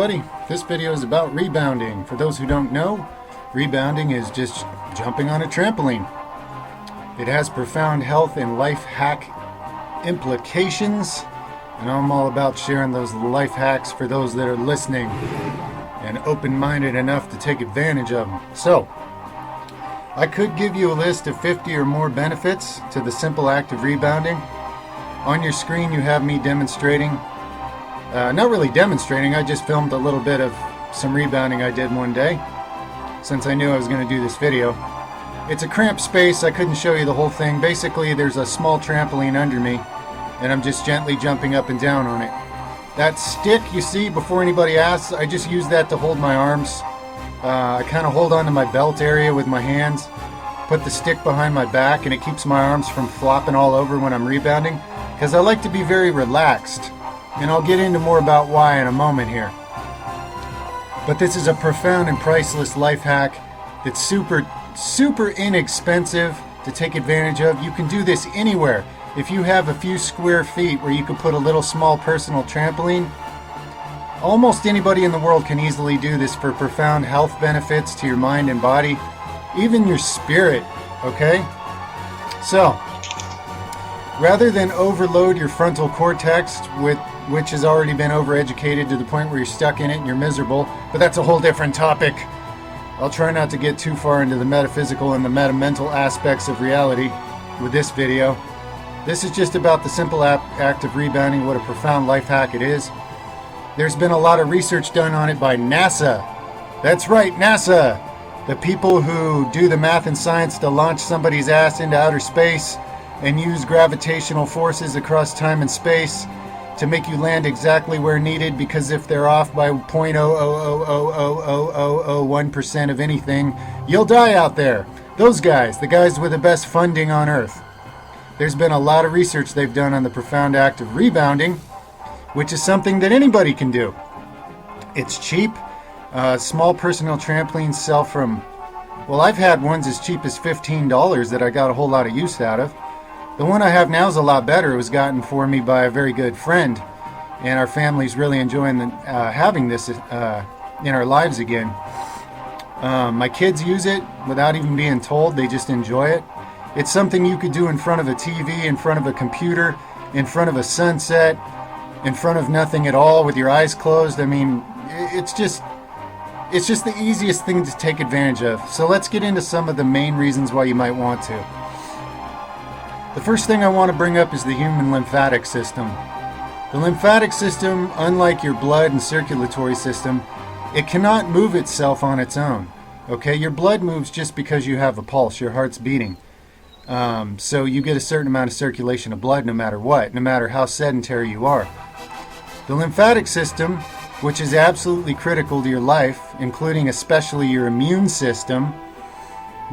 Buddy, this video is about rebounding. For those who don't know, rebounding is just jumping on a trampoline. It has profound health and life hack implications, and I'm all about sharing those life hacks for those that are listening and open-minded enough to take advantage of them. So, I could give you a list of 50 or more benefits to the simple act of rebounding. On your screen you have me demonstrating. Not really demonstrating, I just filmed a little bit of some rebounding I did one day, since I knew I was going to do this video. It's a cramped space, I couldn't show you the whole thing. Basically, there's a small trampoline under me, and I'm just gently jumping up and down on it. That stick you see, before anybody asks, I just use that to hold my arms. I kind of hold onto my belt area with my hands, put the stick behind my back, and it keeps my arms from flopping all over when I'm rebounding, because I like to be very relaxed. And I'll get into more about why in a moment here. But this is a profound and priceless life hack that's super inexpensive to take advantage of. You can do this anywhere. If you have a few square feet where you could put a little small personal trampoline, almost anybody in the world can easily do this for profound health benefits to your mind and body, even your spirit, okay? So, rather than overload your frontal cortex, which has already been overeducated to the point where you're stuck in it and you're miserable, but that's a whole different topic. I'll try not to get too far into the metaphysical and the metamental aspects of reality with this video. This is just about the simple act of rebounding, what a profound life hack it is. There's been a lot of research done on it by NASA. That's right, NASA! The people who do the math and science to launch somebody's ass into outer space and use gravitational forces across time and space to make you land exactly where needed, because if they're off by 0.0000001% of anything, you'll die out there. Those guys, the guys with the best funding on Earth. There's been a lot of research they've done on the profound act of rebounding, which is something that anybody can do. It's cheap. Small personal trampolines sell from, well, I've had ones as cheap as $15 that I got a whole lot of use out of. The one I have now is a lot better. It was gotten for me by a very good friend, and our family's really enjoying having this in our lives again. My kids use it without even being told. They just enjoy it. It's something you could do in front of a TV, in front of a computer, in front of a sunset, in front of nothing at all with your eyes closed. I mean, it's just the easiest thing to take advantage of. So let's get into some of the main reasons why you might want to. The first thing I want to bring up is the human lymphatic system. The lymphatic system, unlike your blood and circulatory system, it cannot move itself on its own. Okay, your blood moves just because you have a pulse, your heart's beating. So you get a certain amount of circulation of blood no matter what, no matter how sedentary you are. The lymphatic system, which is absolutely critical to your life, including especially your immune system,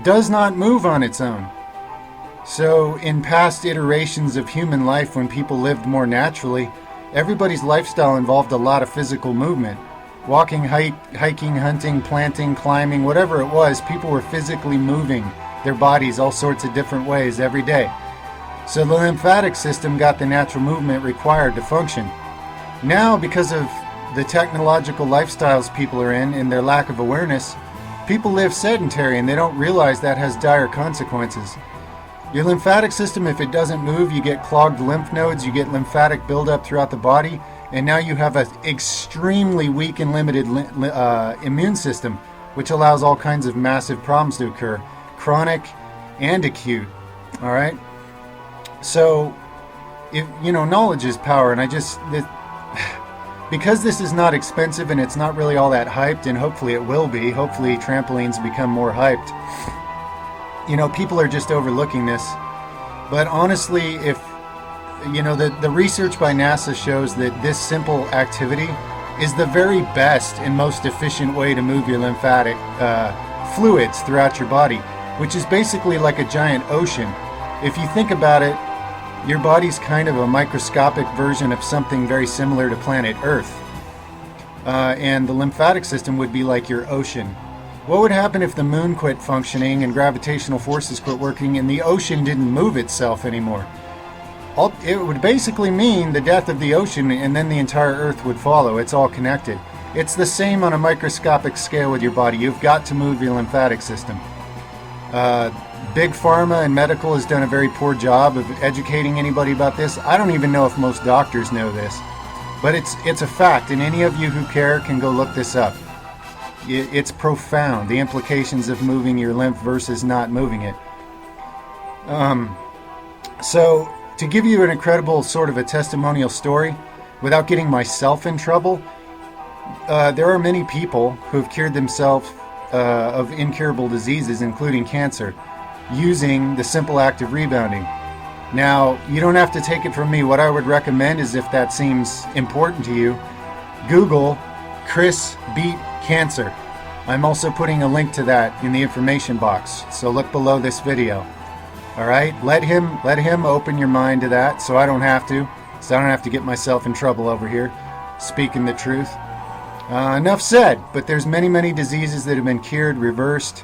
does not move on its own. So in past iterations of human life, when people lived more naturally, everybody's lifestyle involved a lot of physical movement. Walking, hiking, hunting, planting, climbing, whatever it was, people were physically moving their bodies all sorts of different ways every day. So the lymphatic system got the natural movement required to function. Now, because of the technological lifestyles people are in and their lack of awareness, people live sedentary and they don't realize that has dire consequences. Your lymphatic system, if it doesn't move, you get clogged lymph nodes, you get lymphatic buildup throughout the body, and now you have an extremely weak and limited immune system, which allows all kinds of massive problems to occur, chronic and acute. All right? So, knowledge is power, and because this is not expensive and it's not really all that hyped, and hopefully it will be, hopefully trampolines become more hyped. People are just overlooking this. But honestly, if, the research by NASA shows that this simple activity is the very best and most efficient way to move your lymphatic fluids throughout your body, which is basically like a giant ocean. If you think about it, your body's kind of a microscopic version of something very similar to planet Earth. And the lymphatic system would be like your ocean. What would happen if the moon quit functioning and gravitational forces quit working and the ocean didn't move itself anymore? It would basically mean the death of the ocean, and then the entire Earth would follow. It's all connected. It's the same on a microscopic scale with your body. You've got to move your lymphatic system. Big pharma and medical has done a very poor job of educating anybody about this. I don't even know if most doctors know this, but it's a fact, and any of you who care can go look this up. It's profound, the implications of moving your lymph versus not moving it. So to give you an incredible sort of a testimonial story, without getting myself in trouble, there are many people who have cured themselves of incurable diseases, including cancer, using the simple act of rebounding. Now, you don't have to take it from me. What I would recommend is, if that seems important to you, Google Chris beat cancer. I'm also putting a link to that in the information box, so look below this video. All right, let him open your mind to that, so I don't have to get myself in trouble over here speaking the truth. Enough said, but there's many diseases that have been cured, reversed.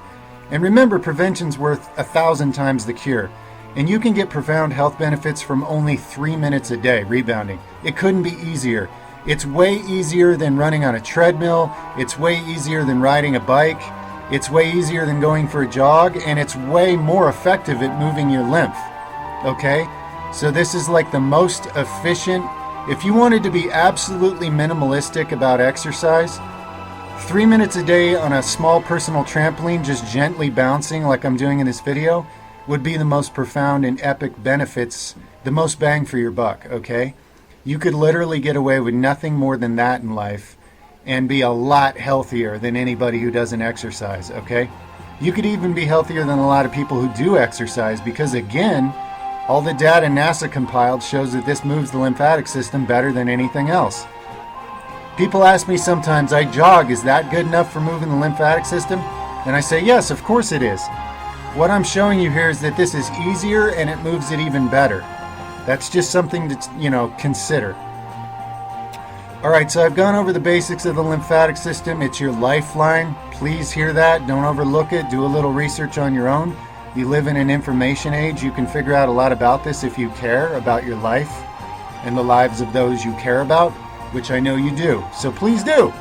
And remember, prevention's worth 1,000 times the cure. And you can get profound health benefits from only 3 minutes a day rebounding. It couldn't be easier. It's way easier than running on a treadmill. It's way easier than riding a bike. It's way easier than going for a jog. And it's way more effective at moving your lymph. Okay? So this is like the most efficient. If you wanted to be absolutely minimalistic about exercise, 3 minutes a day on a small personal trampoline, just gently bouncing like I'm doing in this video, would be the most profound and epic benefits, the most bang for your buck, okay? You could literally get away with nothing more than that in life and be a lot healthier than anybody who doesn't exercise, okay? You could even be healthier than a lot of people who do exercise, because again, all the data NASA compiled shows that this moves the lymphatic system better than anything else. People ask me sometimes, I jog, is that good enough for moving the lymphatic system? And I say, yes, of course it is. What I'm showing you here is that this is easier and it moves it even better. That's just something to, consider. All right, so I've gone over the basics of the lymphatic system. It's your lifeline. Please hear that. Don't overlook it. Do a little research on your own. You live in an information age. You can figure out a lot about this if you care about your life and the lives of those you care about, which I know you do. So please do.